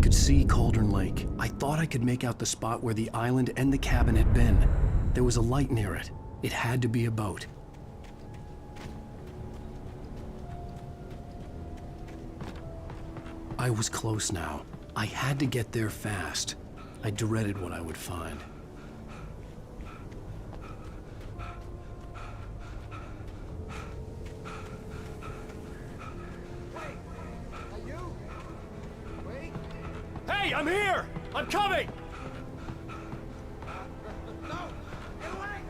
could see Cauldron Lake. I thought I could make out the spot where the island and the cabin had been. There was a light near it. It had to be a boat. I was close now. I had to get there fast. I dreaded what I would find. Hey, I'm here! I'm coming! No! Get away!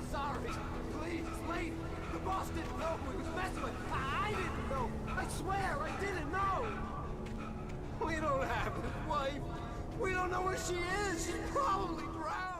Sorry. Please, leave. The boss didn't know who he was messing with. I didn't know. I swear, I didn't know. We don't have his wife. We don't know where she is. She's probably drowned.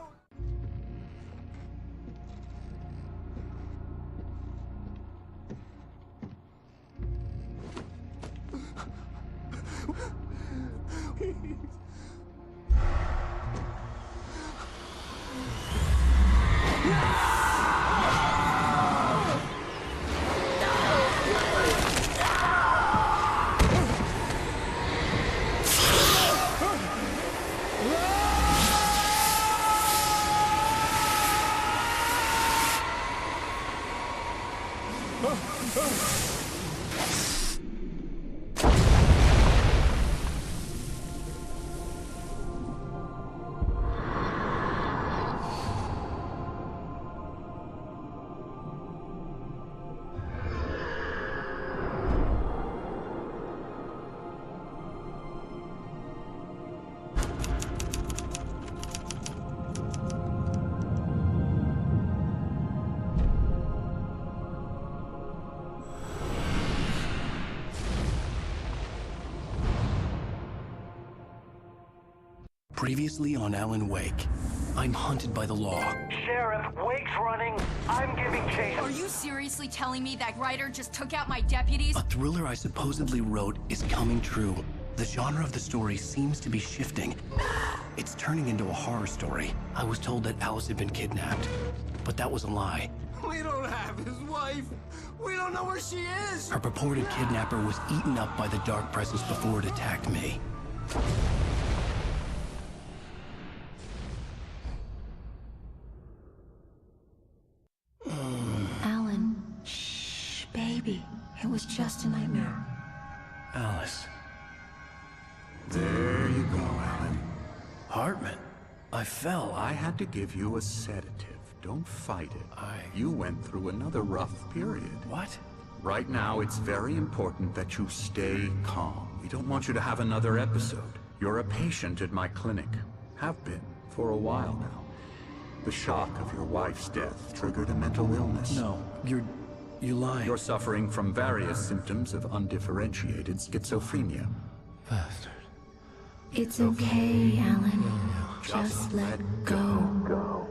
Previously on Alan Wake, I'm hunted by the law. Sheriff, Wake's running. I'm giving chase. Are you seriously telling me that writer just took out my deputies? A thriller I supposedly wrote is coming true. The genre of the story seems to be shifting. It's turning into a horror story. I was told that Alice had been kidnapped, but that was a lie. We don't have his wife. We don't know where she is. Her purported kidnapper was eaten up by the dark presence before it attacked me. Alan, shh, baby. It was just a nightmare. Alice. There you go, Alan. Hartman. I fell. I had to give you a sedative. Don't fight it. You went through another rough period. What? Right now, it's very important that you stay calm. We don't want you to have another episode. You're a patient at my clinic. Have been for a while now. The shock of your wife's death triggered a mental illness. No, you're lying. You're suffering from various symptoms of undifferentiated schizophrenia. Bastard. It's okay, Alan. Just let go.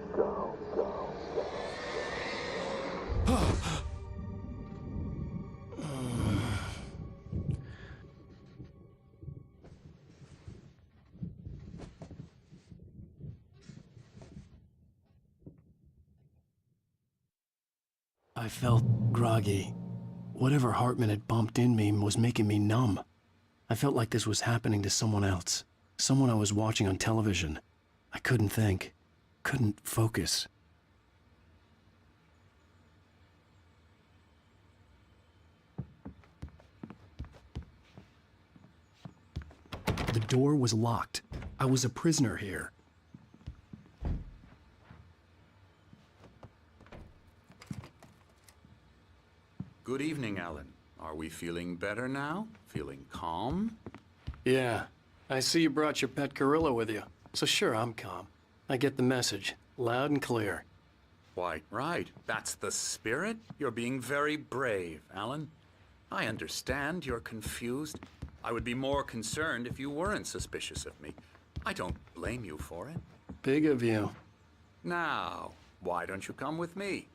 I felt groggy. Whatever Hartman had bumped in me was making me numb. I felt like this was happening to someone else. Someone I was watching on television. I couldn't think. Couldn't focus. The door was locked. I was a prisoner here. Good evening, Alan. Are we feeling better now? Feeling calm? Yeah. I see you brought your pet gorilla with you. So sure, I'm calm. I get the message. Loud and clear. Quite right. That's the spirit. You're being very brave, Alan. I understand you're confused. I would be more concerned if you weren't suspicious of me. I don't blame you for it. Big of you. Now, why don't you come with me?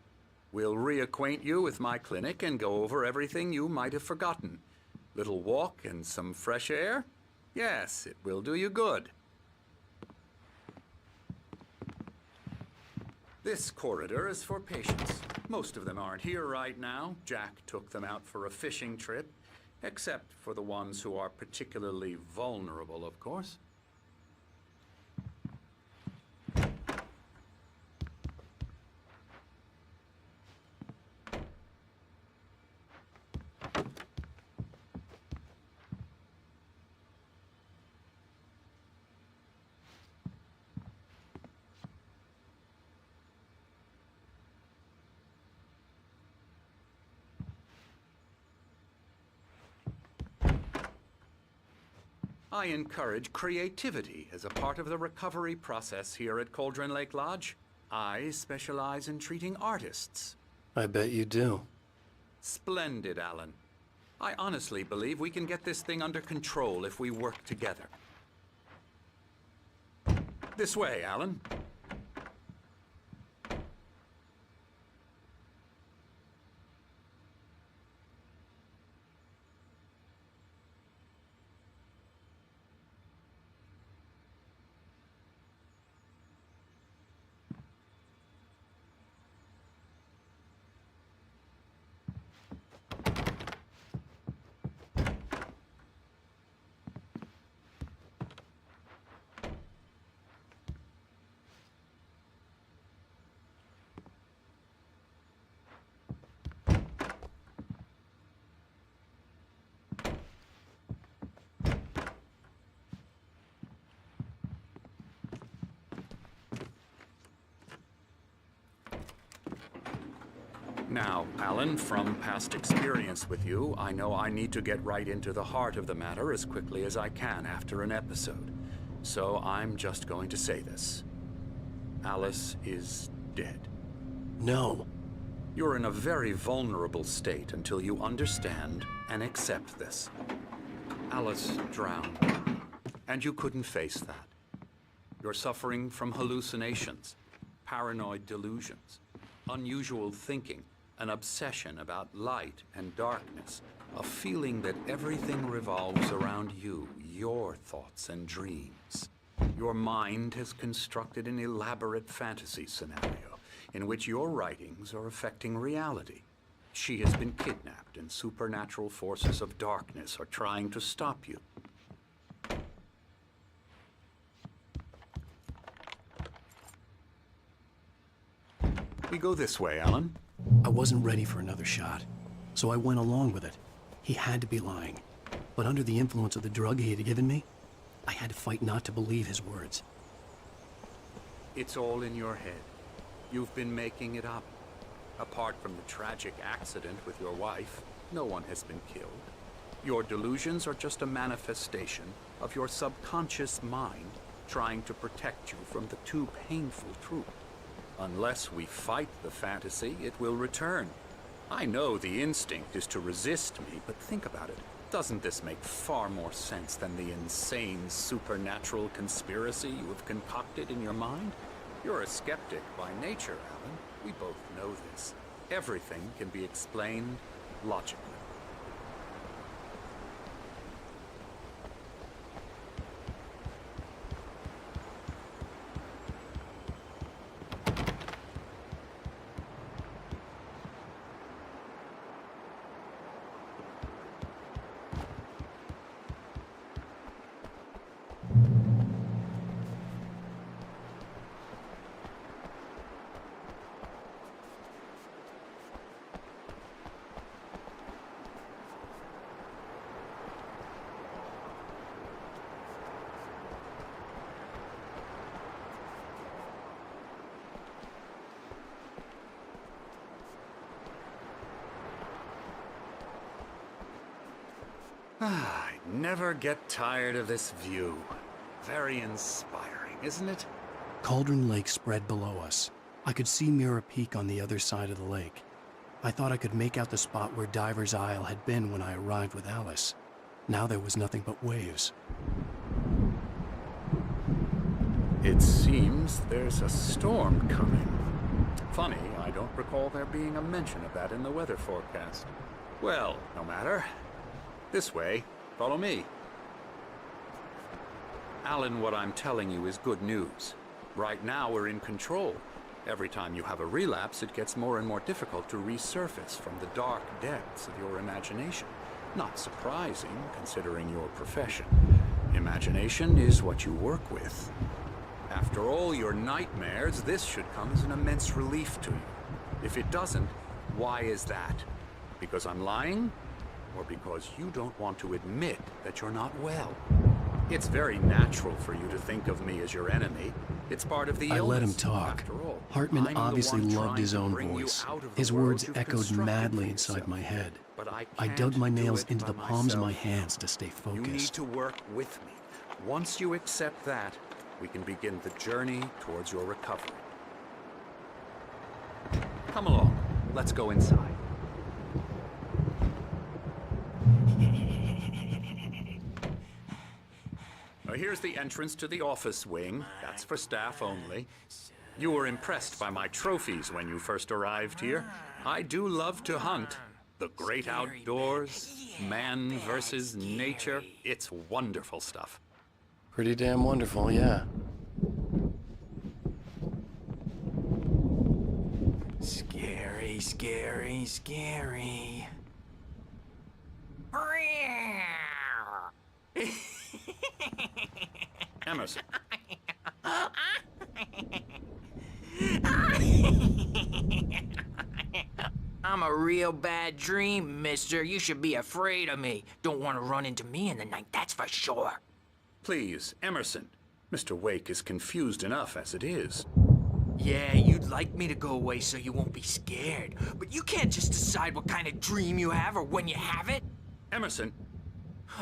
We'll reacquaint you with my clinic and go over everything you might have forgotten. Little walk and some fresh air? Yes, it will do you good. This corridor is for patients. Most of them aren't here right now. Jack took them out for a fishing trip. Except for the ones who are particularly vulnerable, of course. I encourage creativity as a part of the recovery process here at Cauldron Lake Lodge. I specialize in treating artists. I bet you do. Splendid, Alan. I honestly believe we can get this thing under control if we work together. This way, Alan. Now, Alan, from past experience with you, I know I need to get right into the heart of the matter as quickly as I can after an episode. So I'm just going to say this. Alice is dead. No. You're in a very vulnerable state until you understand and accept this. Alice drowned, and you couldn't face that. You're suffering from hallucinations, paranoid delusions, unusual thinking, an obsession about light and darkness, a feeling that everything revolves around you, your thoughts and dreams. Your mind has constructed an elaborate fantasy scenario in which your writings are affecting reality. She has been kidnapped and supernatural forces of darkness are trying to stop you. We go this way, Alan. I wasn't ready for another shot, so I went along with it. He had to be lying. But under the influence of the drug he had given me, I had to fight not to believe his words. It's all in your head. You've been making it up. Apart from the tragic accident with your wife, no one has been killed. Your delusions are just a manifestation of your subconscious mind trying to protect you from the too painful truth. Unless we fight the fantasy, it will return. I know the instinct is to resist me, but think about it. Doesn't this make far more sense than the insane supernatural conspiracy you have concocted in your mind? You're a skeptic by nature, Alan. We both know this. Everything can be explained logically. I never get tired of this view. Very inspiring, isn't it? Cauldron Lake spread below us. I could see Mirror Peak on the other side of the lake. I thought I could make out the spot where Diver's Isle had been when I arrived with Alice. Now there was nothing but waves. It seems there's a storm coming. Funny, I don't recall there being a mention of that in the weather forecast. Well, no matter. This way. Follow me. Alan, what I'm telling you is good news. Right now, we're in control. Every time you have a relapse, it gets more and more difficult to resurface from the dark depths of your imagination. Not surprising, considering your profession. Imagination is what you work with. After all your nightmares, this should come as an immense relief to you. If it doesn't, why is that? Because I'm lying? Or because you don't want to admit that you're not well? It's very natural for you to think of me as your enemy. It's part of the illness. I let him talk. After all, Hartman I'm the obviously one loved trying his to own bring you voice. out of the His world words you've echoed constructed madly for inside yourself. my head. But I dug my can't do nails it into by the palms of my myself. hands to stay You need focused. to work with me. Once you accept that, we can begin the journey towards your recovery. Come along. Let's go inside. Now, here's the entrance to the office wing. That's for staff only. You were impressed by my trophies when you first arrived here. I do love to hunt. The great outdoors, man versus nature. It's wonderful stuff. Pretty damn wonderful, yeah. Scary, scary, scary. Emerson. I'm a real bad dream, mister. You should be afraid of me. Don't want to run into me in the night, that's for sure. Please, Emerson. Mr. Wake is confused enough as it is. Yeah, you'd like me to go away so you won't be scared. But you can't just decide what kind of dream you have or when you have it. Emerson.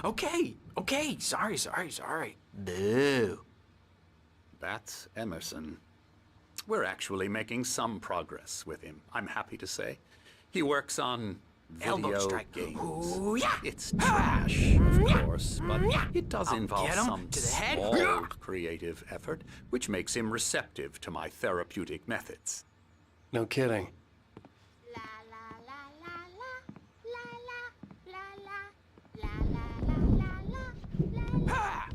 Okay. Sorry. Boo. That's Emerson. We're actually making some progress with him, I'm happy to say. He works on Elbow video strike. games. Ooh, yeah. It's trash, of course, but it does I'll involve get him some to the head. small creative effort, which makes him receptive to my therapeutic methods. No kidding. La la la la la la la la la la la la la.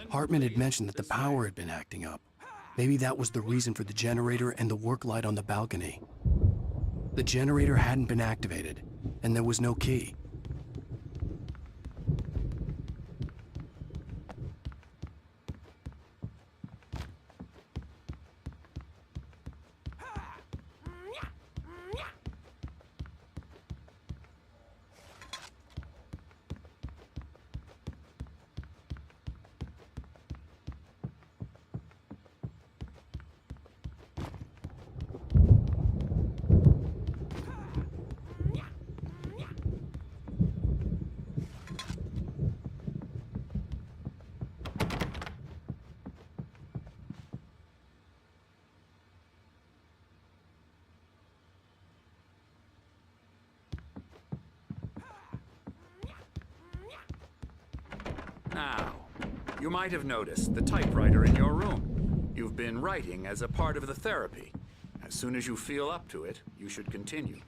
Hartman had mentioned that the power had been acting up. Maybe that was the reason for the generator and the work light on the balcony. The generator hadn't been activated, and there was no key. Now, you might have noticed the typewriter in your room. You've been writing as a part of the therapy. As soon as you feel up to it, you should continue.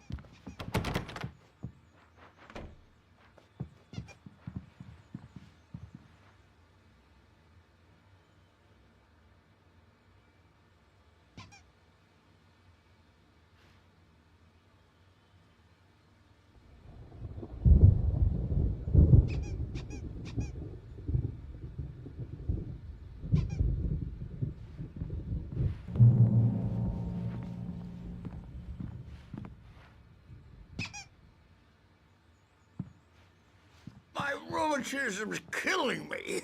My rheumatism's killing me.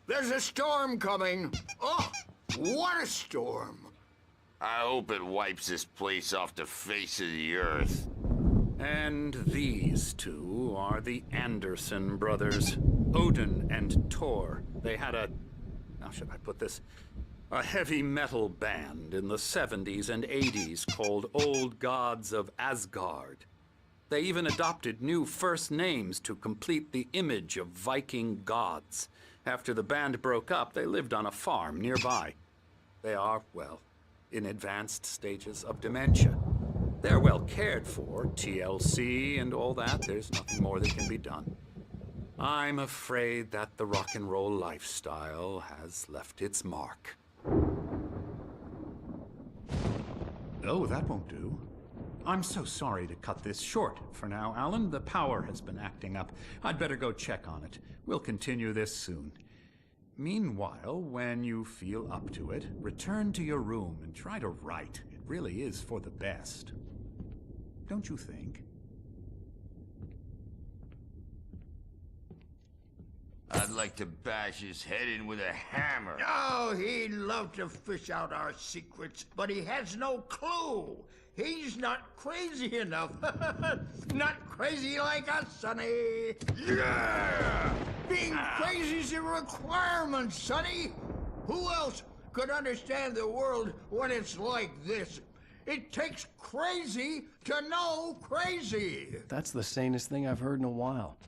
There's a storm coming. Oh, what a storm. I hope it wipes this place off the face of the earth. And these two are the Anderson brothers, Odin and Tor. They had how should I put this? A heavy metal band in the 70s and 80s called Old Gods of Asgard. They even adopted new first names to complete the image of Viking gods. After the band broke up, they lived on a farm nearby. They are, well, in advanced stages of dementia. They're well cared for, TLC and all that. There's nothing more that can be done. I'm afraid that the rock and roll lifestyle has left its mark. Oh, that won't do. I'm so sorry to cut this short for now, Alan. The power has been acting up. I'd better go check on it. We'll continue this soon. Meanwhile, when you feel up to it, return to your room and try to write. It really is for the best. Don't you think? I'd like to bash his head in with a hammer. Oh, he'd love to fish out our secrets, but he has no clue. He's not crazy enough. Not crazy like us, Sonny. Yeah! Being crazy's a requirement, Sonny. Who else could understand the world when it's like this? It takes crazy to know crazy. That's the sanest thing I've heard in a while.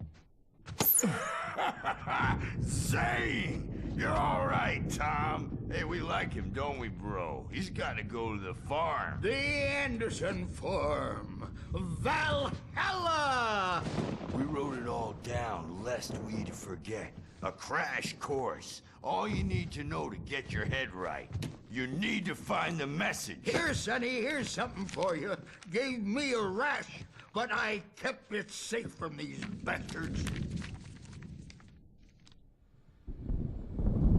Zane! You're all right, Tom. Hey, we like him, don't we, bro? He's got to go to the farm. The Anderson farm. Valhalla! We wrote it all down, lest we forget. A crash course. All you need to know to get your head right. You need to find the message. Here, Sonny, here's something for you. Gave me a rash, but I kept it safe from these bastards.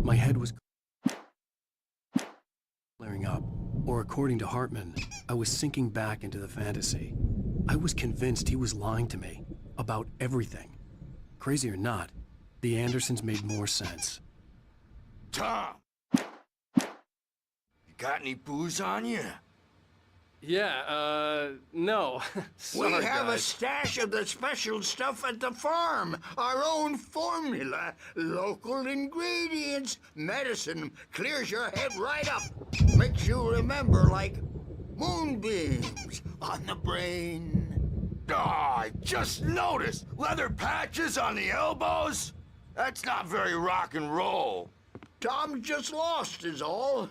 My head was clearing up, or according to Hartman, I was sinking back into the fantasy. I was convinced he was lying to me about everything. Crazy or not, the Andersons made more sense. Tom! You got any booze on you? Yeah, no. Sorry, We have a guys. stash of the special stuff at the farm. Our own formula. Local ingredients. Medicine clears your head right up. Makes you remember like moonbeams on the brain. Oh, I just noticed! Leather patches on the elbows? That's not very rock and roll. Tom just lost is all.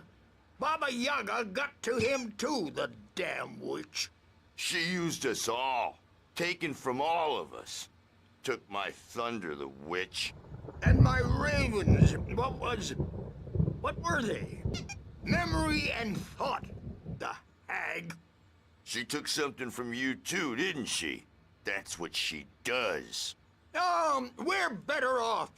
Baba Yaga got to him too, the damn witch. She used us all. Taken from all of us. Took my thunder, the witch. And my ravens, what were they? Memory and thought, the hag. She took something from you too, didn't she? That's what she does. We're better off.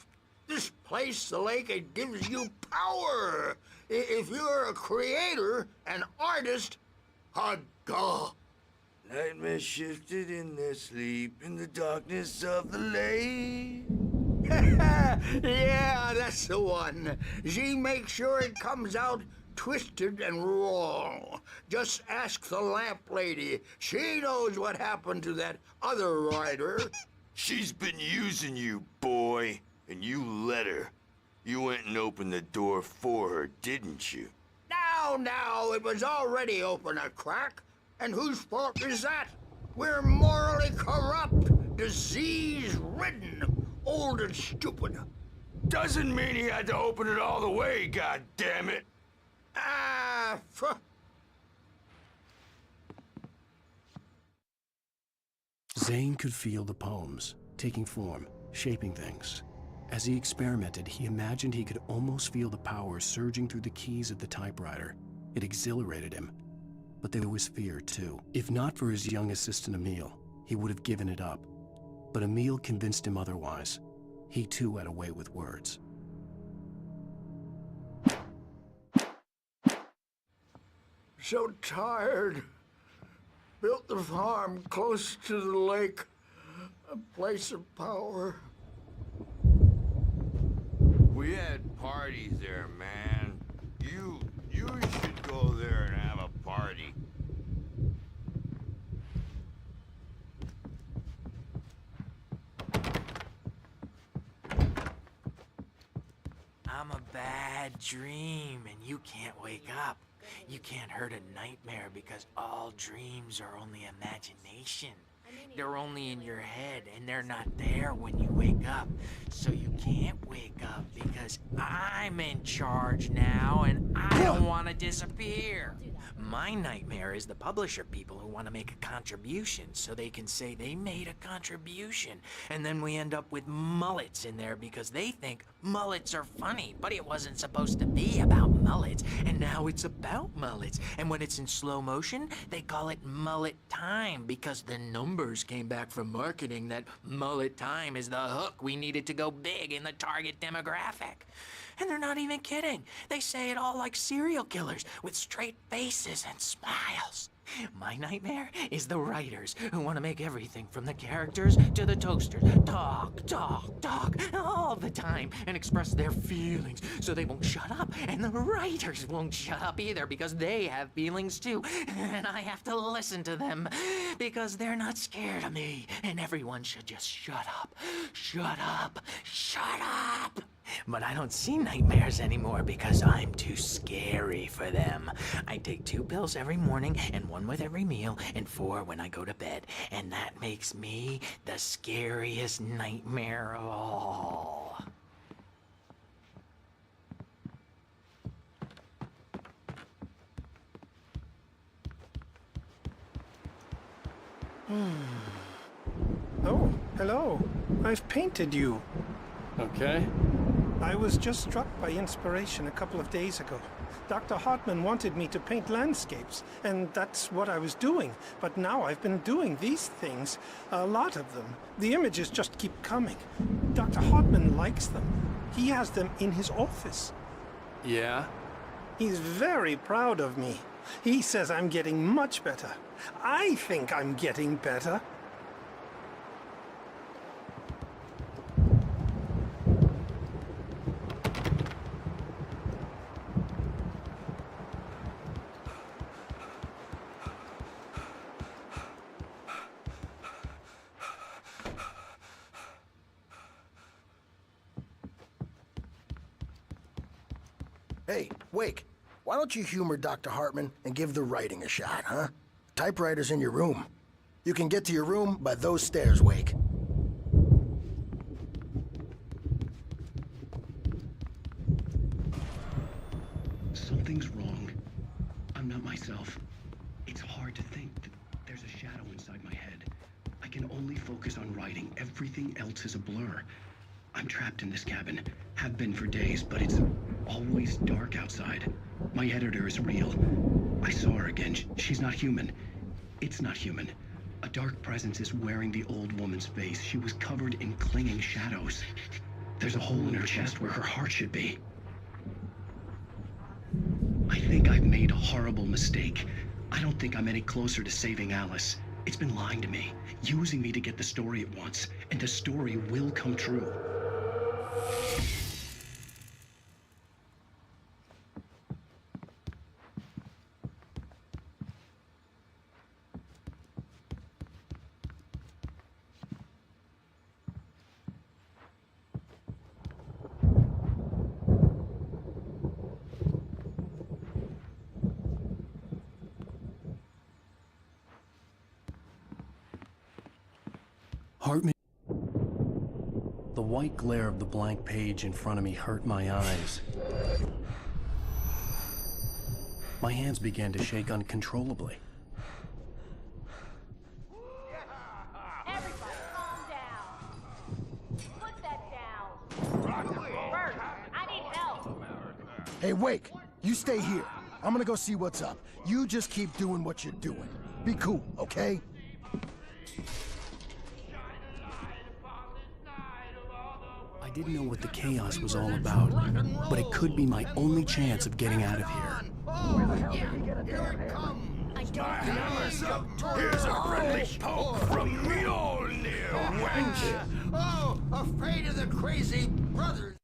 This place, the lake, it gives you power. If you're a creator, an artist, a god. Nightmare shifted in their sleep in the darkness of the lake. Yeah, that's the one. She makes sure it comes out twisted and wrong. Just ask the lamp lady. She knows what happened to that other writer. She's been using you, boy, and you let her. You went and opened the door for her, didn't you? Now, it was already open a crack. And whose fault is that? We're morally corrupt, disease-ridden, old and stupid. Doesn't mean he had to open it all the way, goddammit. Zane could feel the poems, taking form, shaping things. As he experimented, he imagined he could almost feel the power surging through the keys of the typewriter. It exhilarated him. But there was fear, too. If not for his young assistant Emil, he would have given it up. But Emil convinced him otherwise. He, too, had a way with words. So tired. Built the farm close to the lake. A place of power. We had parties there, man. You should go there and have a party. I'm a bad dream, and you can't wake up. You can't hurt a nightmare because all dreams are only imagination. They're only in your head, and they're not there when you wake up. So you can't wake up because because I'm in charge now and I don't want to disappear. My nightmare is the publisher people who want to make a contribution so they can say they made a contribution. And then we end up with mullets in there because they think mullets are funny. But it wasn't supposed to be about mullets. And now it's about mullets. And when it's in slow motion, they call it mullet time because the numbers came back from marketing that mullet time is the hook we needed to go big in the target demographic. And they're not even kidding. They say it all like serial killers with straight faces and smiles. My nightmare is the writers who want to make everything from the characters to the toasters talk all the time and express their feelings so they won't shut up. And the writers won't shut up either because they have feelings too. And I have to listen to them because they're not scared of me. And everyone should just shut up. Shut up. Shut up. But I don't see nightmares anymore because I'm too scary for them. I take 2 pills every morning and 1 with every meal and 4 when I go to bed. And that makes me the scariest nightmare of all. Oh, hello. I've painted you. Okay. I was just struck by inspiration a couple of days ago. Dr. Hartman wanted me to paint landscapes, and that's what I was doing. But now I've been doing these things, a lot of them. The images just keep coming. Dr. Hartman likes them. He has them in his office. Yeah? He's very proud of me. He says I'm getting much better. I think I'm getting better. Hey, Wake, why don't you humor Dr. Hartman and give the writing a shot, huh? Typewriter's in your room. You can get to your room by those stairs, Wake. Something's wrong. I'm not myself. It's hard to think that there's a shadow inside my head. I can only focus on writing. Everything else is a blur. I'm trapped in this cabin. Have been for days, but it's always dark outside. My editor is real. I saw her again. She's not human. It's not human. A dark presence is wearing the old woman's face. She was covered in clinging shadows. There's a hole in her chest where her heart should be. I think I've made a horrible mistake. I don't think I'm any closer to saving Alice. It's been lying to me, using me to get the story it wants, and the story will come true. Hartman. The white glare of the blank page in front of me hurt my eyes. My hands began to shake uncontrollably. Everybody, calm down. Put that down. Bert, I need help. Hey, Wake, you stay here. I'm gonna go see what's up. You just keep doing what you're doing. Be cool, okay? I didn't know what the chaos was all about, but it could be my only chance of getting out of here. Here it comes. I don't know. Here's a friendly poke from Mjolnir, wench! Oh, afraid of the crazy brothers.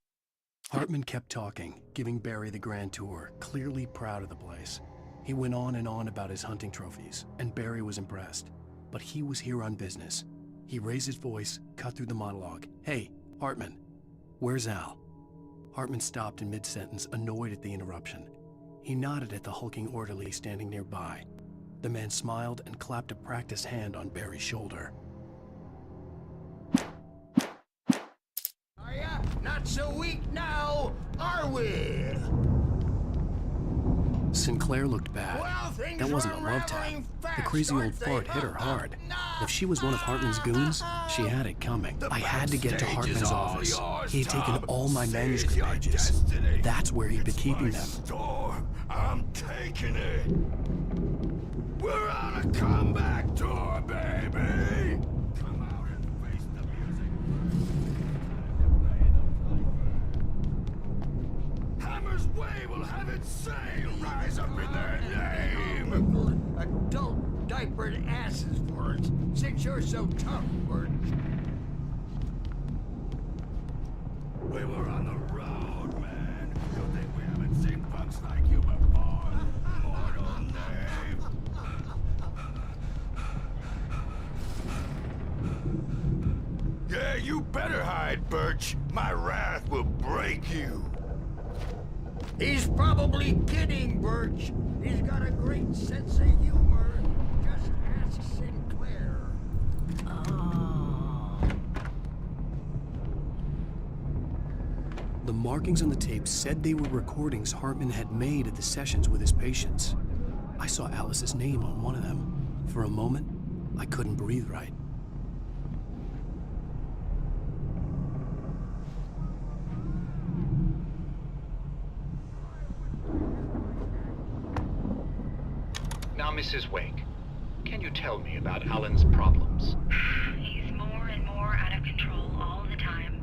Hartman kept talking, giving Barry the grand tour, clearly proud of the place. He went on and on about his hunting trophies, and Barry was impressed. But he was here on business. He raised his voice, cut through the monologue. Hey, Hartman, where's Al? Hartman stopped in mid-sentence, annoyed at the interruption. He nodded at the hulking orderly standing nearby. The man smiled and clapped a practiced hand on Barry's shoulder. Are ya? Not so weak now. will. Sinclair looked bad. Well, things That wasn't are a love tap. unraveling The fast, crazy old aren't they? fart hit her hard. If she was one of Hartman's goons, she had it coming. I had to get to backstage is Hartman's all office. yours, He had taken Tom. all my Seize manuscript your pages. destiny. That's where he'd been keeping My them. store. I'm taking it. We're on a comeback tour, baby. Come out and face the music. Hammer's Way will have its say. Rise up in their name. Adult diapered asses for us, since you're so tough, Bert. We were on the road, man. You think we haven't seen punks like you before? Mortal name. Yeah, you better hide, Birch. My wrath will break you. He's probably kidding, Birch. He's got a great sense of humor. Just ask Sinclair. The markings on the tape said they were recordings Hartman had made at the sessions with his patients. I saw Alice's name on one of them. For a moment, I couldn't breathe right. Now, Mrs. Wake, can you tell me about Alan's problems? He's more and more out of control all the time.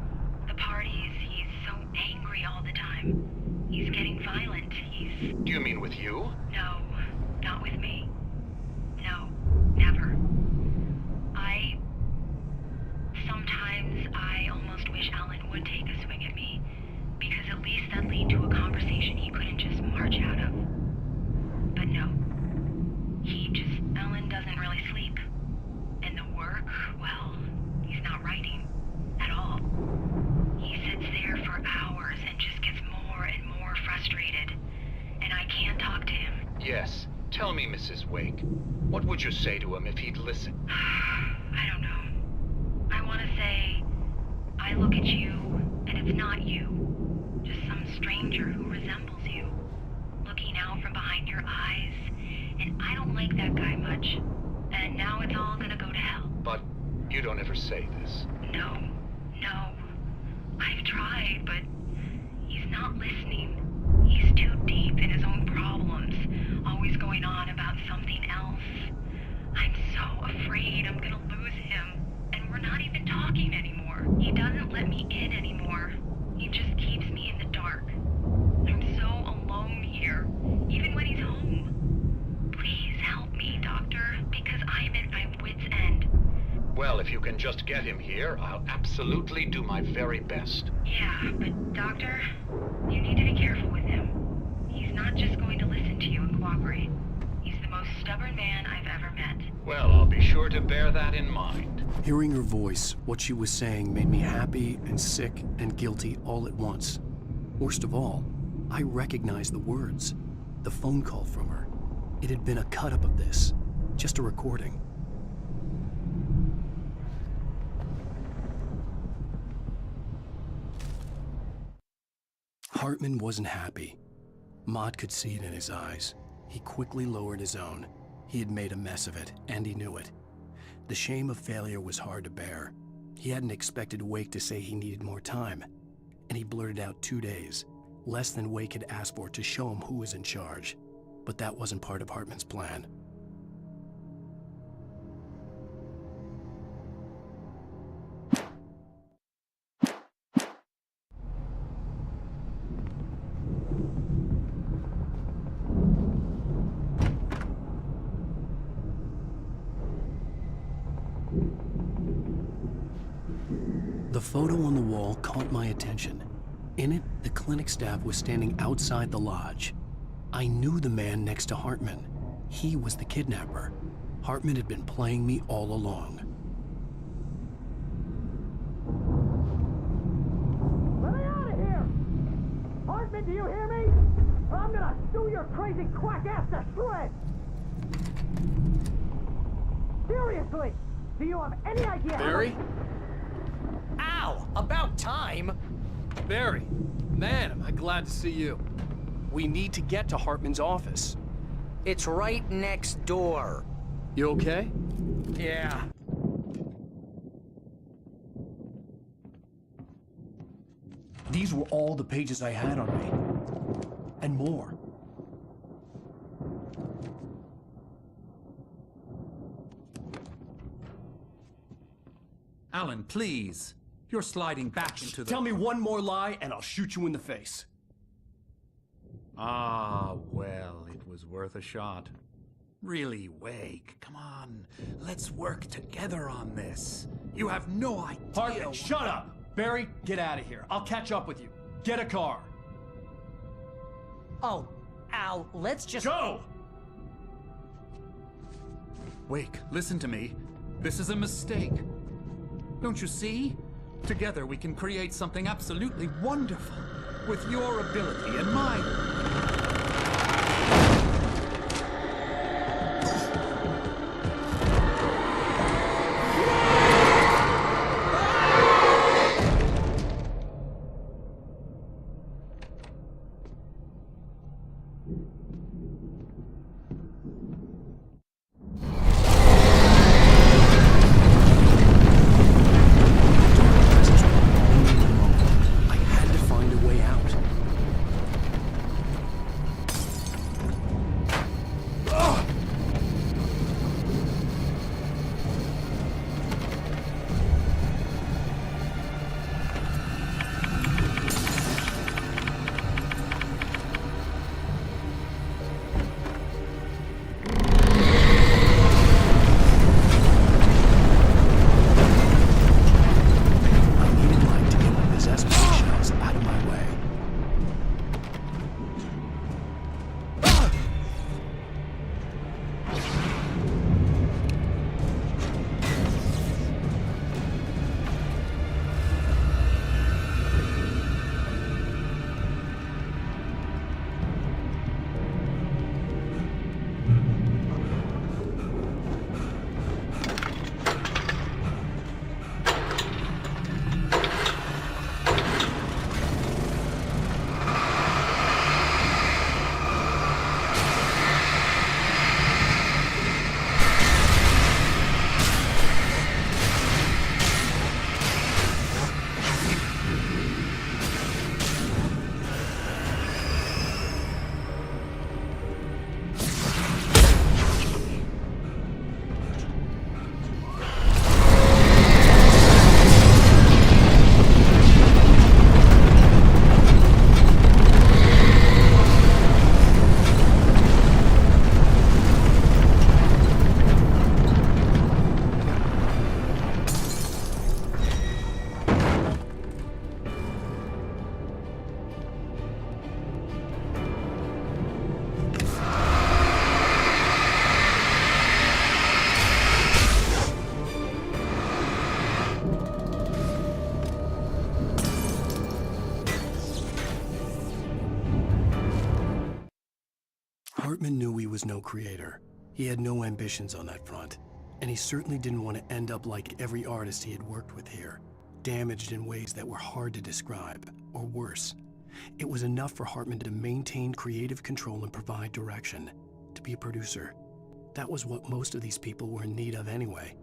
The parties, he's so angry all the time. He's getting violent. Do you mean with you? No, not with me. No, never. Sometimes I almost wish Alan would take a swing at me, because at least that'd lead to a conversation he couldn't just march out of. But no. Alan doesn't really sleep. And the work, well, he's not writing at all. He sits there for hours and just gets more and more frustrated. And I can't talk to him. Yes. Tell me, Mrs. Wake, what would you say to him if he'd listen? I don't know. I want to say, I look at you, and it's not you. Just some stranger who resembles you. Looking out from behind your eyes. And I don't like that guy much. And now it's all gonna go to hell. But you don't ever say this. No. I've tried, but he's not listening. He's too deep in his own problems, always going on about something else. I'm so afraid I'm gonna lose him, and we're not even talking anymore. He doesn't let me in anymore. He just keeps me in the dark. I'm so alone here, even when he's home. Please help me, Doctor, because I'm at my wit's end. Well, if you can just get him here, I'll absolutely do my very best. Yeah, but Doctor, you need to be careful with him. He's not just going to listen to you and cooperate. He's the most stubborn man I've ever met. Well, I'll be sure to bear that in mind. Hearing her voice, what she was saying made me happy and sick and guilty all at once. Worst of all, I recognized the words. The phone call from her. It had been a cut-up of this. Just a recording. Hartman wasn't happy. Mott could see it in his eyes. He quickly lowered his own. He had made a mess of it, and he knew it. The shame of failure was hard to bear. He hadn't expected Wake to say he needed more time, and he blurted out 2 days, less than Wake had asked for to show him who was in charge. But that wasn't part of Hartman's plan. The photo on the wall caught my attention. In it, the clinic staff was standing outside the lodge. I knew the man next to Hartman. He was the kidnapper. Hartman had been playing me all along. Let me out of here! Hartman, do you hear me? Or I'm gonna sew your crazy quack ass to shreds! Seriously, do you have any idea? Barry? Ow! About time! Barry, man, am I glad to see you. We need to get to Hartman's office. It's right next door. You okay? Yeah. These were all the pages I had on me. And more. Alan, please. You're sliding back into the... Tell me one more lie and I'll shoot you in the face. Ah, well, it was worth a shot. Really, Wake, come on. Let's work together on this. You have no idea... Hartman, shut up! Barry, get out of here. I'll catch up with you. Get a car. Oh, Al, let's just... Go! Wake, listen to me. This is a mistake. Don't you see? Together we can create something absolutely wonderful. With your ability and mine. Hartman knew he was no creator. He had no ambitions on that front. And he certainly didn't want to end up like every artist he had worked with here, damaged in ways that were hard to describe, or worse. It was enough for Hartman to maintain creative control and provide direction, to be a producer. That was what most of these people were in need of anyway.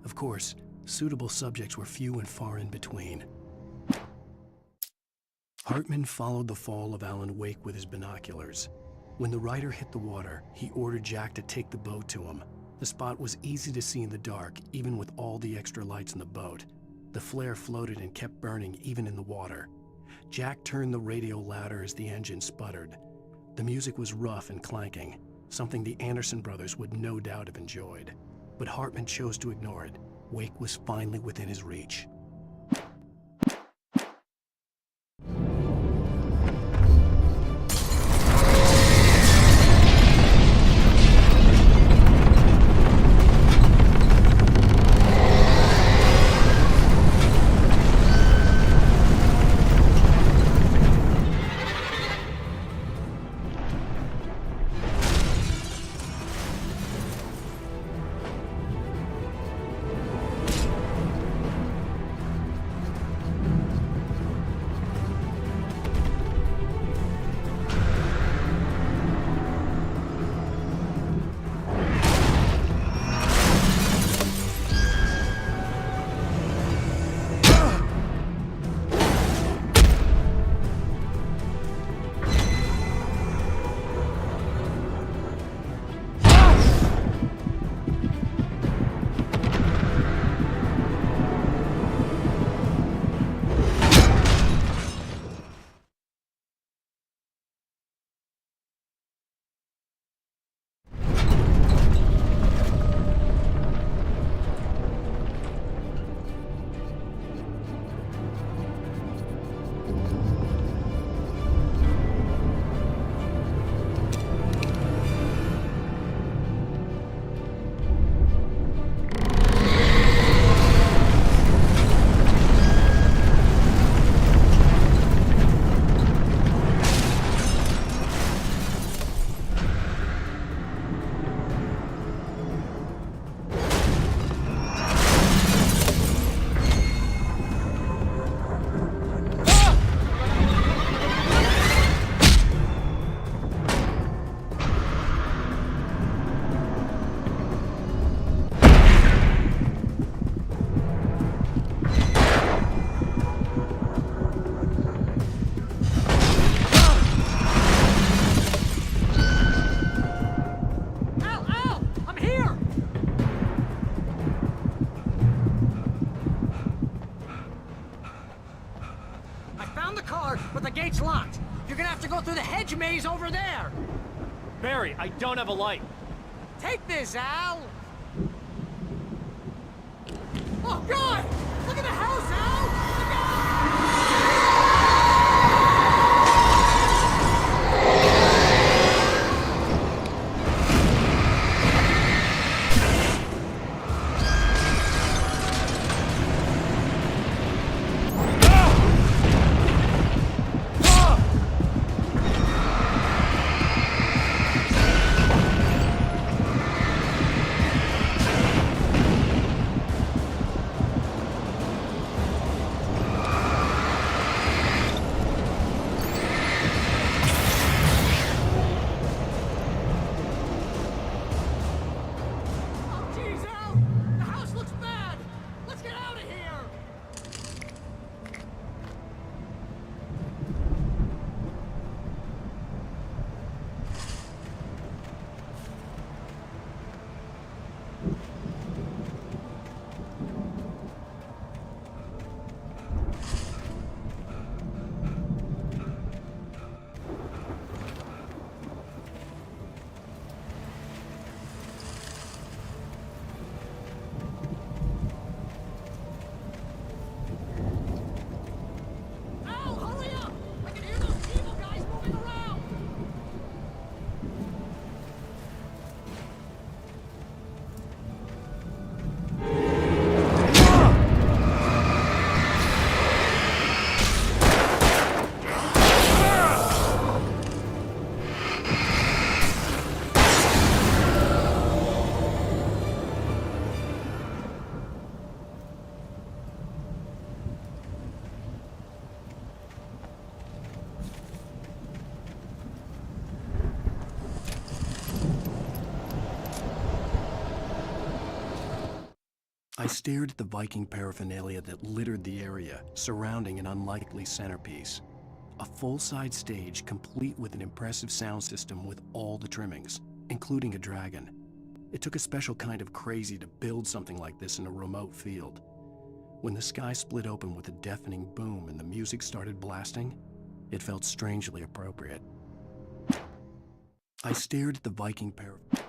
Of course, suitable subjects were few and far in between. Hartman followed the fall of Alan Wake with his binoculars. When the rider hit the water, he ordered Jack to take the boat to him. The spot was easy to see in the dark, even with all the extra lights in the boat. The flare floated and kept burning even in the water. Jack turned the radio louder as the engine sputtered. The music was rough and clanking, something the Anderson brothers would no doubt have enjoyed. But Hartman chose to ignore it. Wake was finally within his reach. You're gonna have to go through the hedge maze over there! Barry, I don't have a light. Take this, Al! Oh, God! Look at the house, Al! Look out! I stared at the Viking paraphernalia that littered the area, surrounding an unlikely centerpiece. A full-size stage complete with an impressive sound system with all the trimmings, including a dragon. It took a special kind of crazy to build something like this in a remote field. When the sky split open with a deafening boom and the music started blasting, it felt strangely appropriate. I stared at the Viking paraphernalia.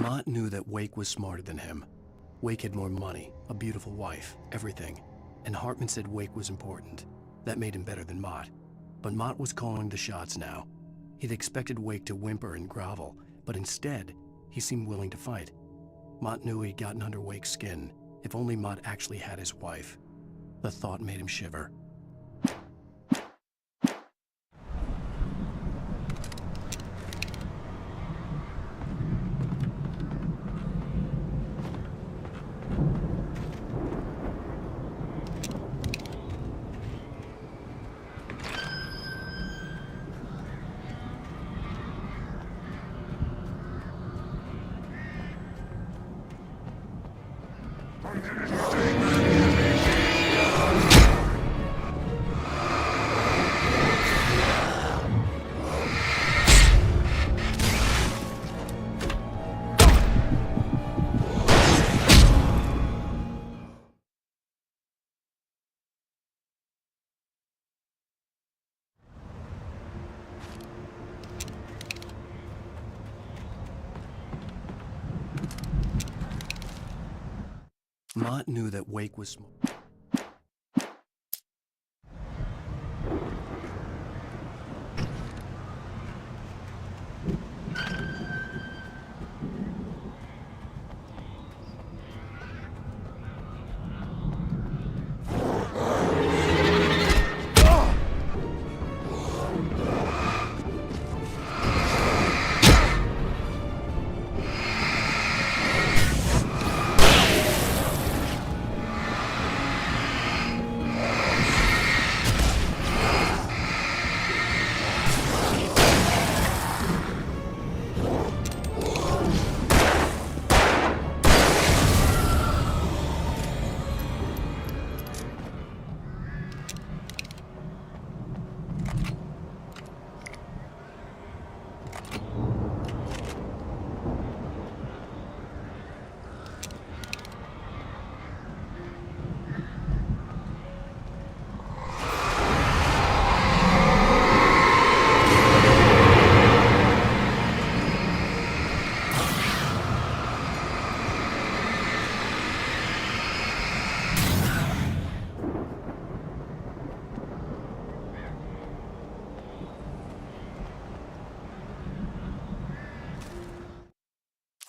Mott knew that Wake was smarter than him. Wake had more money, a beautiful wife, everything. And Hartman said Wake was important. That made him better than Mott. But Mott was calling the shots now. He'd expected Wake to whimper and grovel, but instead, he seemed willing to fight. Mott knew he'd gotten under Wake's skin. If only Mott actually had his wife. The thought made him shiver. Mott knew that Wake was smart.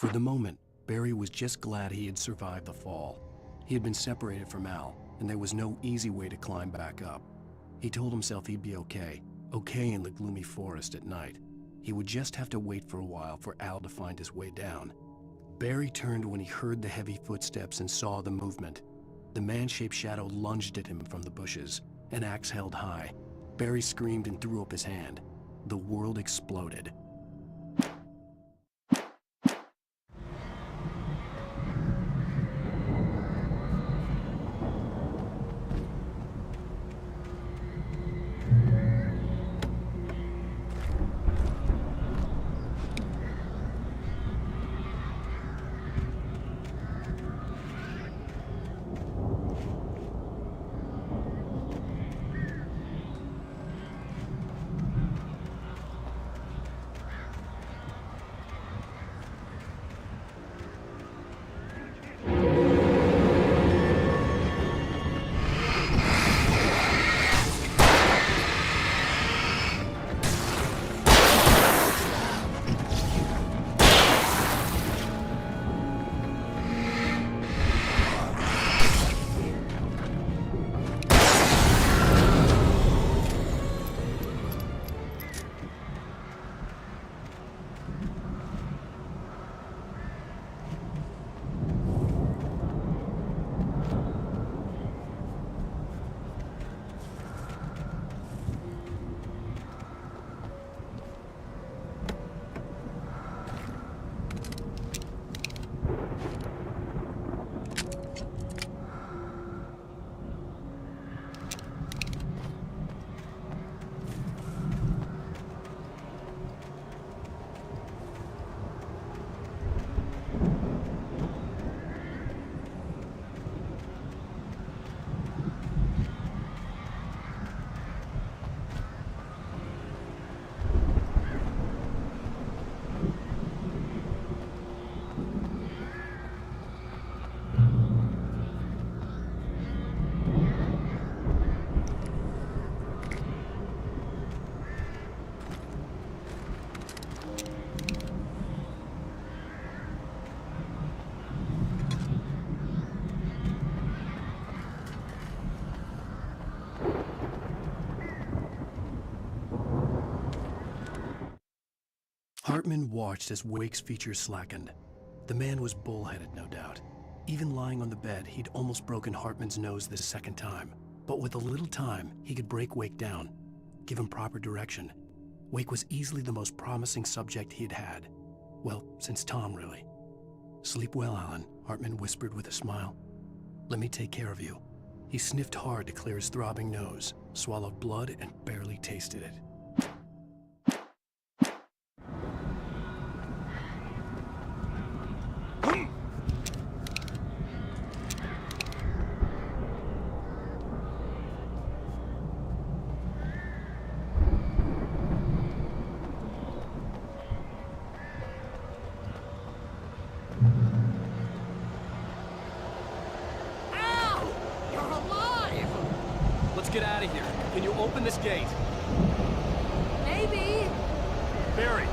For the moment, Barry was just glad he had survived the fall. He had been separated from Al, and there was no easy way to climb back up. He told himself he'd be okay in the gloomy forest at night. He would just have to wait for a while for Al to find his way down. Barry turned when he heard the heavy footsteps and saw the movement. The man-shaped shadow lunged at him from the bushes, an axe held high. Barry screamed and threw up his hand. The world exploded. Hartman watched as Wake's features slackened. The man was bullheaded, no doubt. Even lying on the bed, he'd almost broken Hartman's nose this second time. But with a little time, he could break Wake down, give him proper direction. Wake was easily the most promising subject he'd had. Well, since Tom, really. "Sleep well, Alan," Hartman whispered with a smile. "Let me take care of you." He sniffed hard to clear his throbbing nose, swallowed blood, and barely tasted it. Get out of here. Can you open this gate? Maybe. Barry.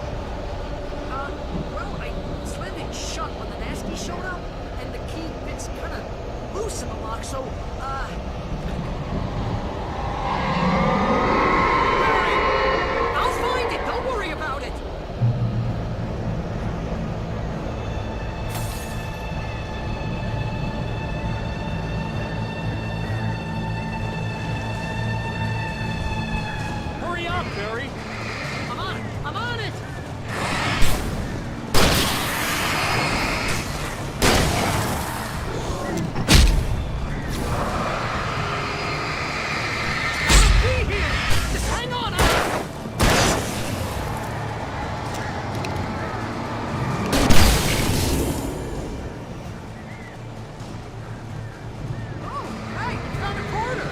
Well, I slammed it shut when the nasty showed up, and the key fits kind of loose in the lock, so, Barry! I'll find it! Don't worry about it! Barry! I'm on it! Be here! Just hang on! Oh, hey, found a corner!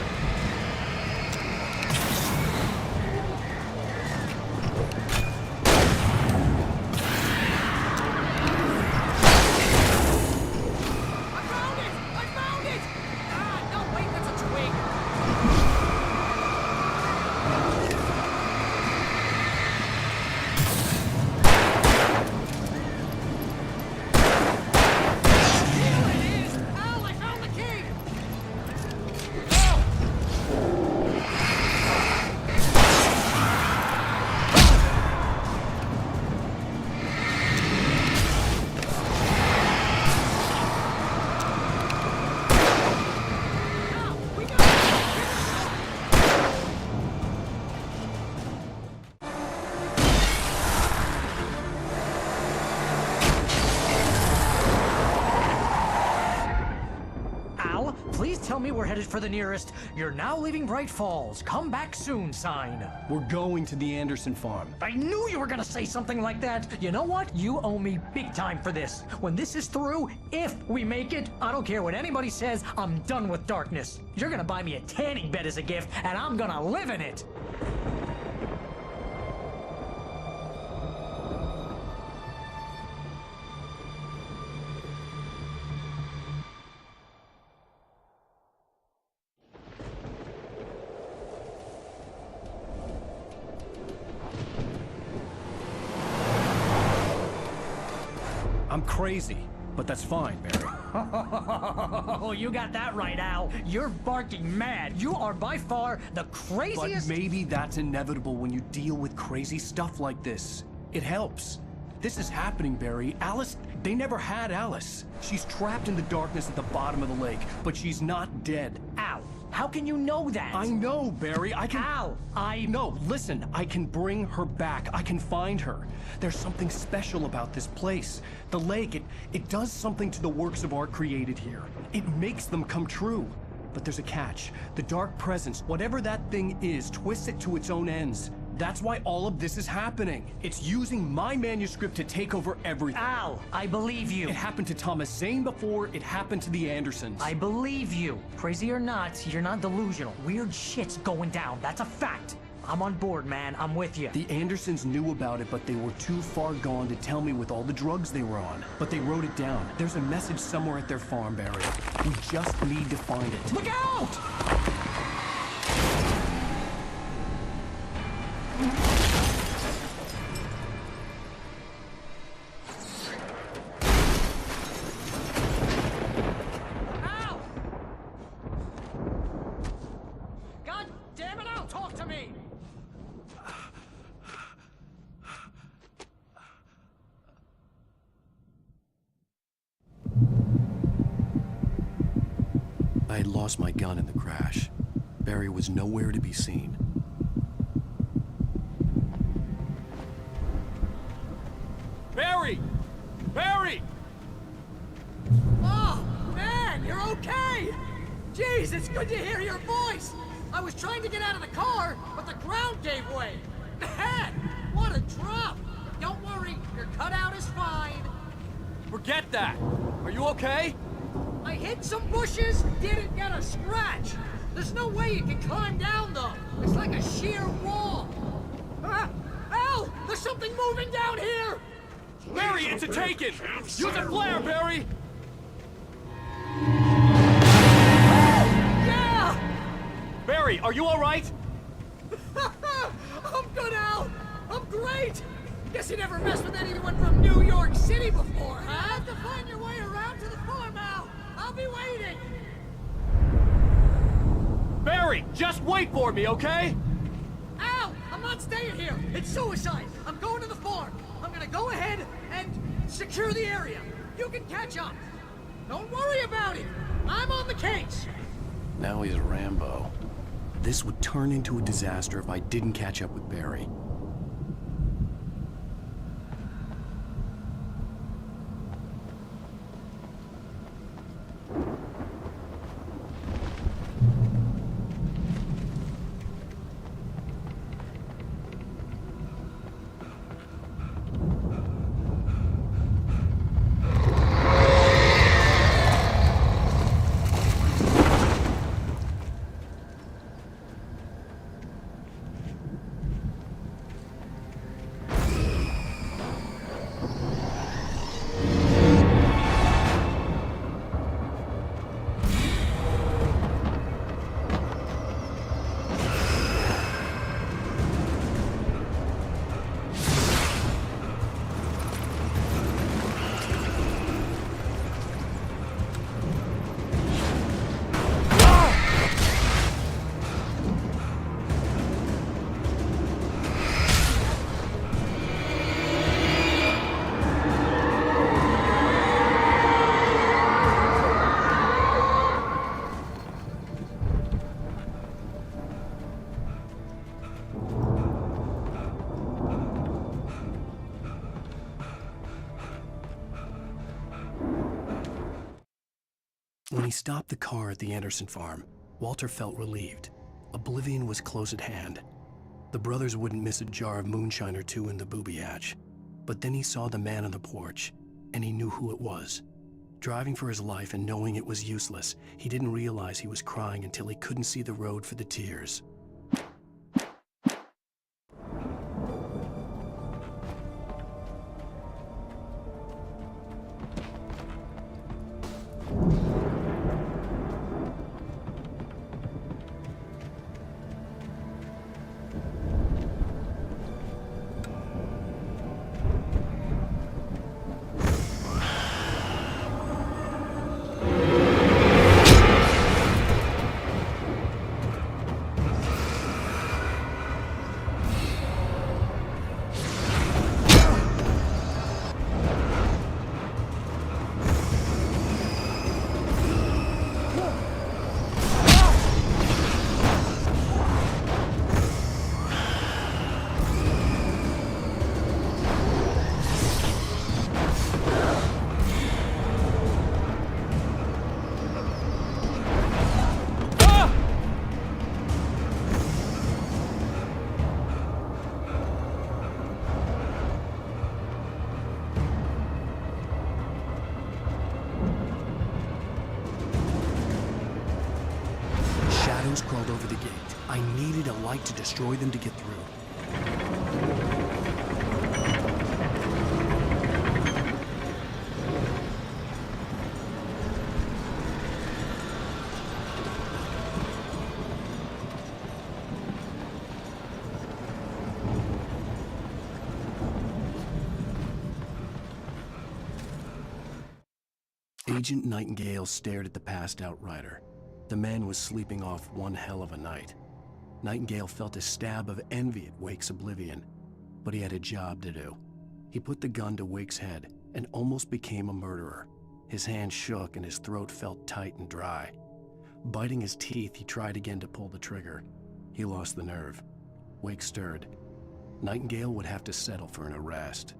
tell me we're headed for the nearest "You're now leaving Bright Falls. Come back soon" sign. We're going to the Anderson farm. I knew you were gonna say something like that. You know what? You owe me big time for this. When this is through, if we make it, I don't care what anybody says, I'm done with darkness. You're gonna buy me a tanning bed as a gift, and I'm gonna live in it. I'm crazy, but that's fine, Barry. Oh, you got that right, Al. You're barking mad. You are by far the craziest... But maybe that's inevitable when you deal with crazy stuff like this. It helps. This is happening, Barry. Alice, they never had Alice. She's trapped in the darkness at the bottom of the lake, but she's not dead. Al, how can you know that? I know, Barry. I can... Al, No, listen. I can bring her back. I can find her. There's something special about this place. The lake, it does something to the works of art created here. It makes them come true. But there's a catch. The dark presence, whatever that thing is, twists it to its own ends. That's why all of this is happening. It's using my manuscript to take over everything. Al, I believe you. It happened to Thomas Zane before, it happened to the Andersons. I believe you. Crazy or not, you're not delusional. Weird shit's going down. That's a fact. I'm on board, man. I'm with you. The Andersons knew about it, but they were too far gone to tell me with all the drugs they were on. But they wrote it down. There's a message somewhere at their farm, Barry. We just need to find it. Look out! God damn it, Al, talk to me! I had lost my gun in the crash. Barry was nowhere to be seen. Barry! Barry! Oh, man, you're okay! Jeez, it's good to hear your voice! I was trying to get out of the car, but the ground gave way! Man, what a drop! Don't worry, your cutout is fine. Forget that! Are you okay? I hit some bushes, didn't get a scratch! There's no way you can climb down, though! It's like a sheer wall! Al! There's something moving down here! Barry, it's a taken! Use a flare, Barry! Yeah! Barry, are you alright? I'm good, Al! I'm great! Guess you never messed with anyone from New York City before, huh? You have to find your way around to the farm, Al! I'll be waiting! Barry, just wait for me, okay? Al! I'm not staying here! It's suicide! I'm going to the farm! I'm gonna go ahead and secure the area. You can catch up. Don't worry about it. I'm on the case. Now he's Rambo. This would turn into a disaster if I didn't catch up with Barry. When he stopped the car at the Anderson farm, Walter felt relieved. Oblivion was close at hand. The brothers wouldn't miss a jar of moonshine or two in the booby hatch. But then he saw the man on the porch, and he knew who it was. Driving for his life and knowing it was useless, he didn't realize he was crying until he couldn't see the road for the tears. Crawled over the gate. I needed a light to destroy them to get through. Agent Nightingale stared at the passed-out rider. The man was sleeping off one hell of a night. Nightingale felt a stab of envy at Wake's oblivion, but he had a job to do. He put the gun to Wake's head and almost became a murderer. His hand shook and his throat felt tight and dry. Biting his teeth, he tried again to pull the trigger. He lost the nerve. Wake stirred. Nightingale would have to settle for an arrest.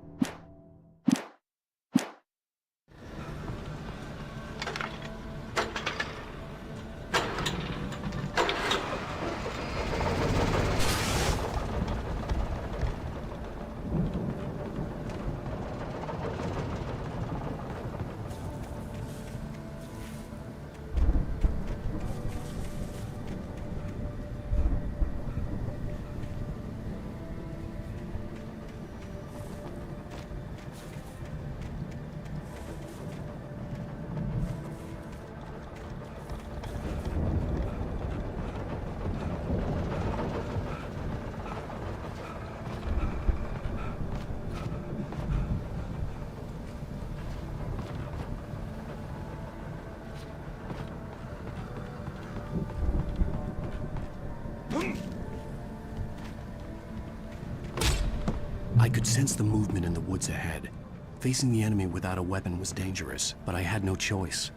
I could sense the movement in the woods ahead. Facing the enemy without a weapon was dangerous, but I had no choice.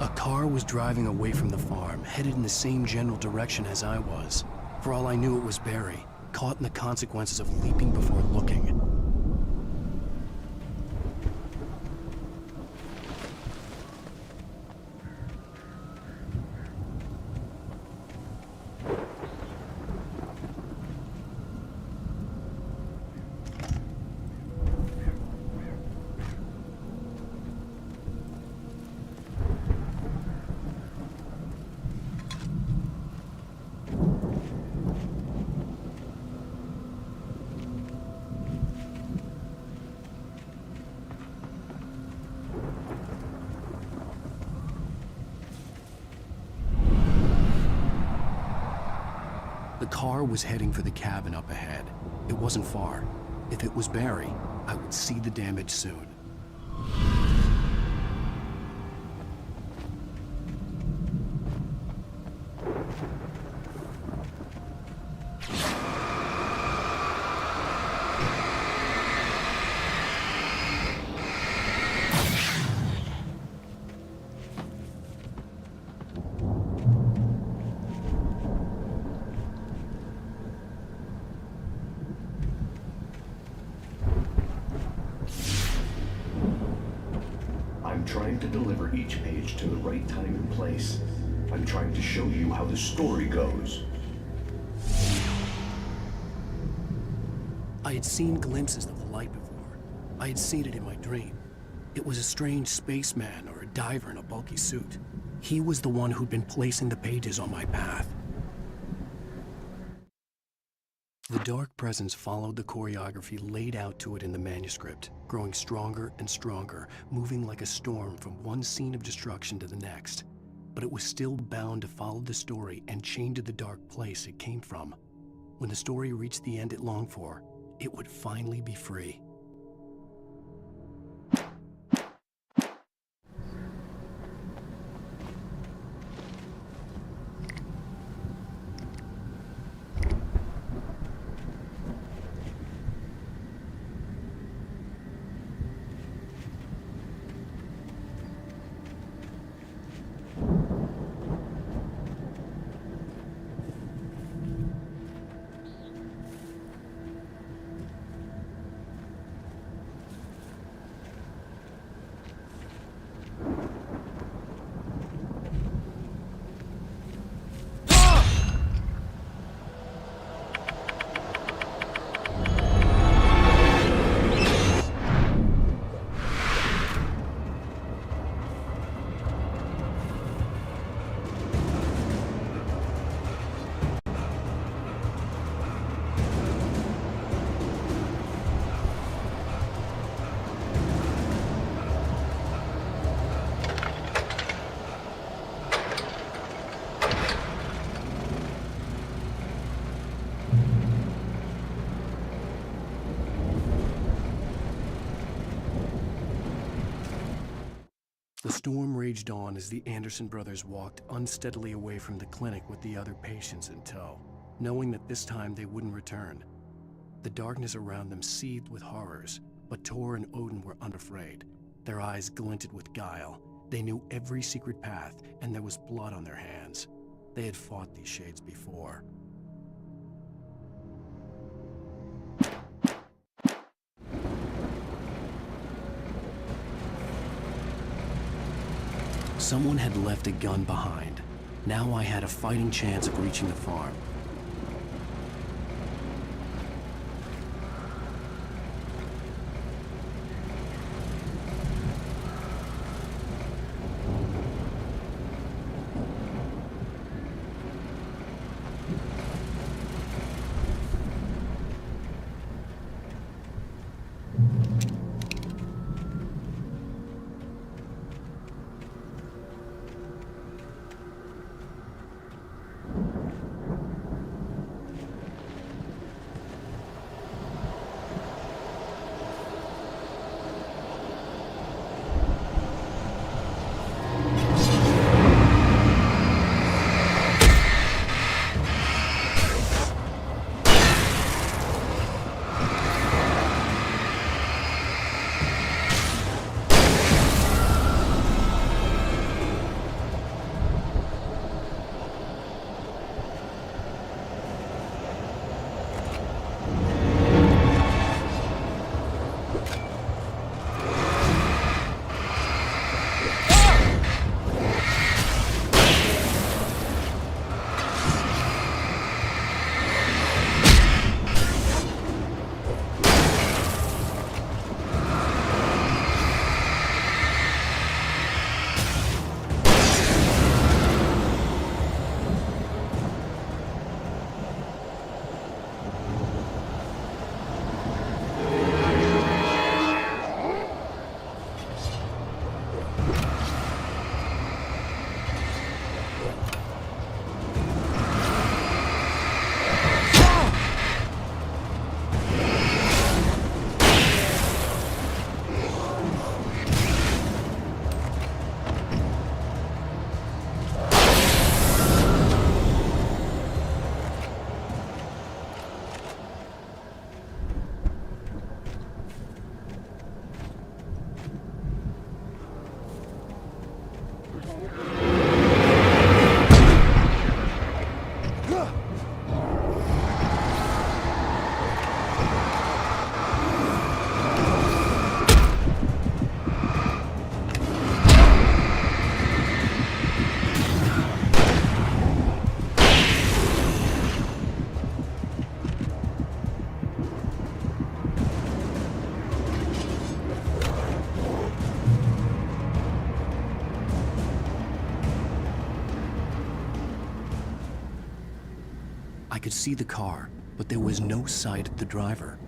A car was driving away from the farm, headed in the same general direction as I was. For all I knew, it was Barry, caught in the consequences of leaping before looking. The car was heading for the cabin up ahead. It wasn't far. If it was Barry, I would see the damage soon. I'm trying to deliver each page to the right time and place. I'm trying to show you how the story goes. I had seen glimpses of the light before. I had seen it in my dream. It was a strange spaceman or a diver in a bulky suit. He was the one who'd been placing the pages on my path. The dark presence followed the choreography laid out to it in the manuscript, growing stronger and stronger, moving like a storm from one scene of destruction to the next. But it was still bound to follow the story and chained to the dark place it came from. When the story reached the end it longed for, it would finally be free. The storm raged on as the Anderson brothers walked unsteadily away from the clinic with the other patients in tow, knowing that this time they wouldn't return. The darkness around them seethed with horrors, but Tor and Odin were unafraid. Their eyes glinted with guile. They knew every secret path, and there was blood on their hands. They had fought these shades before. Someone had left a gun behind. Now I had a fighting chance of reaching the farm. I could see the car, but there was no sight of the driver.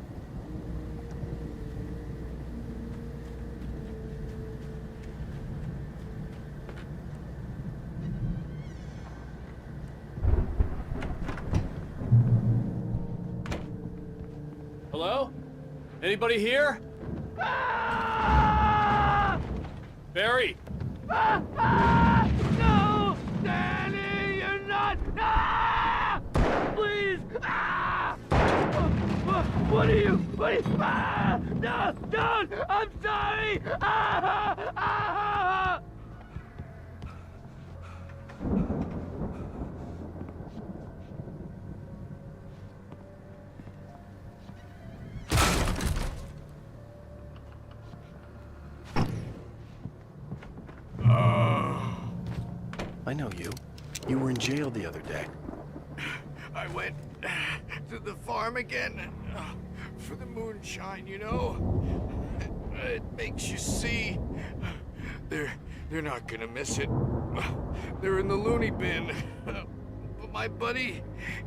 Hello? Anybody here? Barry! No! Danny, you're not! Please! What are you? No! Don't! I'm sorry! I know you. You were in jail the other day. I went to the farm again for the moonshine, you know? It makes you see. They're not gonna miss it. They're in the loony bin. But my buddy,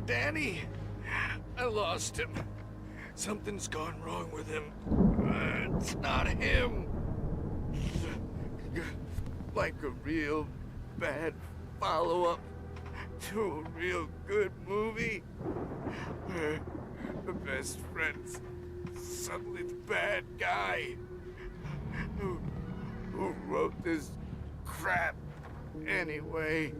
Danny, I lost him. Something's gone wrong with him. It's not him. Like a real bad follow-up to a real good movie. The best friend's suddenly the bad guy. Who wrote this crap anyway?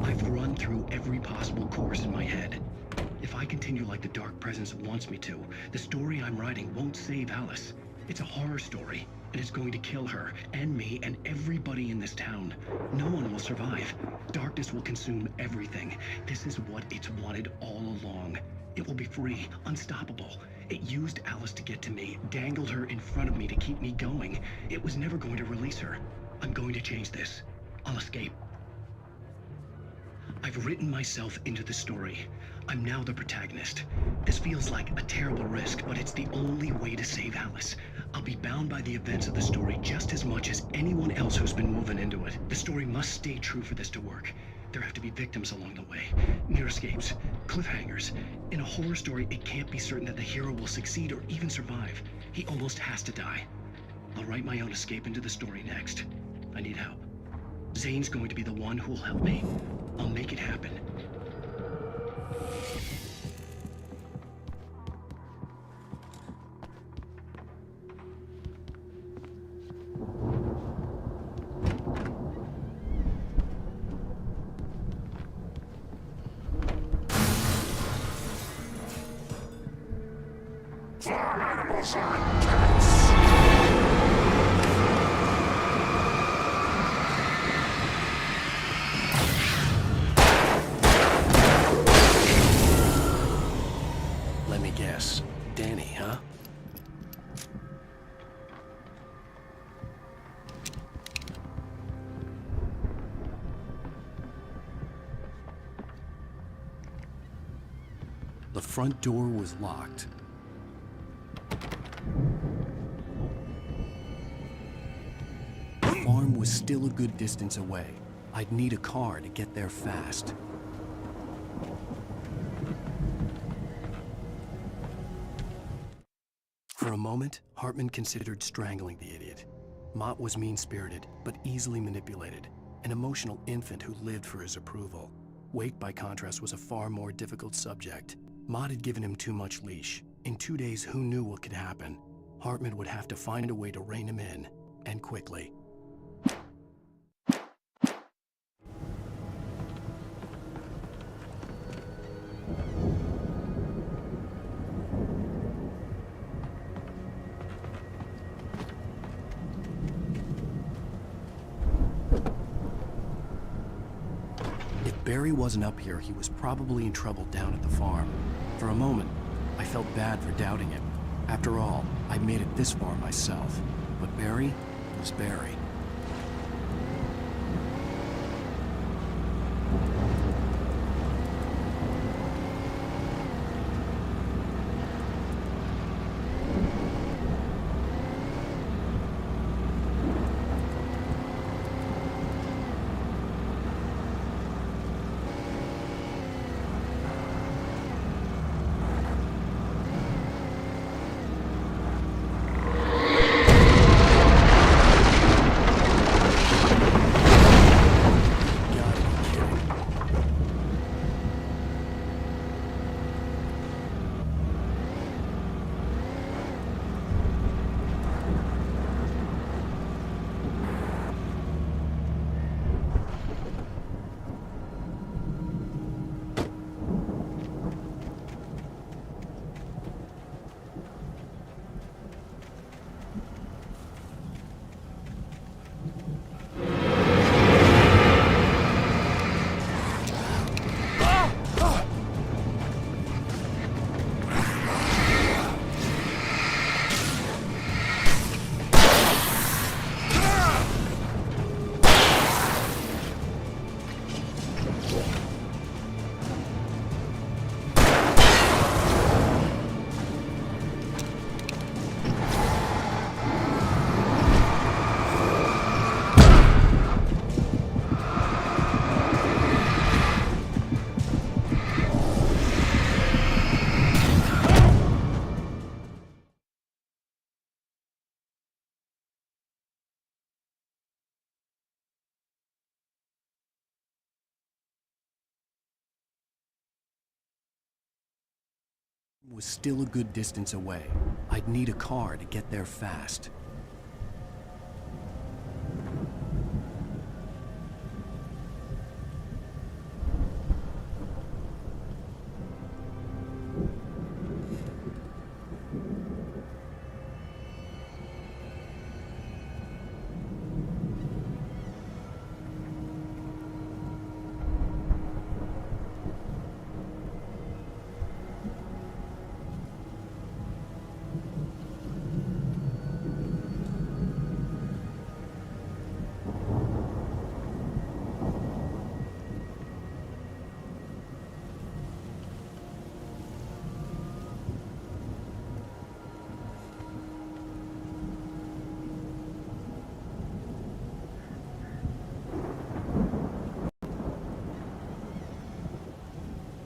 I've run through every possible course in my head. If I continue like the Dark Presence wants me to, the story I'm writing won't save Alice. It's a horror story, and it's going to kill her, and me, and everybody in this town. No one will survive. Darkness will consume everything. This is what it's wanted all along. It will be free, unstoppable. It used Alice to get to me, dangled her in front of me to keep me going. It was never going to release her. I'm going to change this. I'll escape. I've written myself into the story. I'm now the protagonist. This feels like a terrible risk, but it's the only way to save Alice. I'll be bound by the events of the story just as much as anyone else who's been woven into it. The story must stay true for this to work. There have to be victims along the way, near escapes, cliffhangers. In a horror story, it can't be certain that the hero will succeed or even survive. He almost has to die. I'll write my own escape into the story next. I need help. Zane's going to be the one who will help me. I'll make it happen. Farm animals aren't cats! Let me guess. Danny, huh? The front door was locked. The farm was still a good distance away. I'd need a car to get there fast. For a moment, Hartman considered strangling the idiot. Mott was mean-spirited, but easily manipulated, an emotional infant who lived for his approval. Wake, by contrast, was a far more difficult subject. Mott had given him too much leash. In 2 days, who knew what could happen? Hartman would have to find a way to rein him in, and quickly. Barry wasn't up here, he was probably in trouble down at the farm. For a moment, I felt bad for doubting him. After all, I made it this far myself. But Barry was Barry. Was still a good distance away. I'd need a car to get there fast.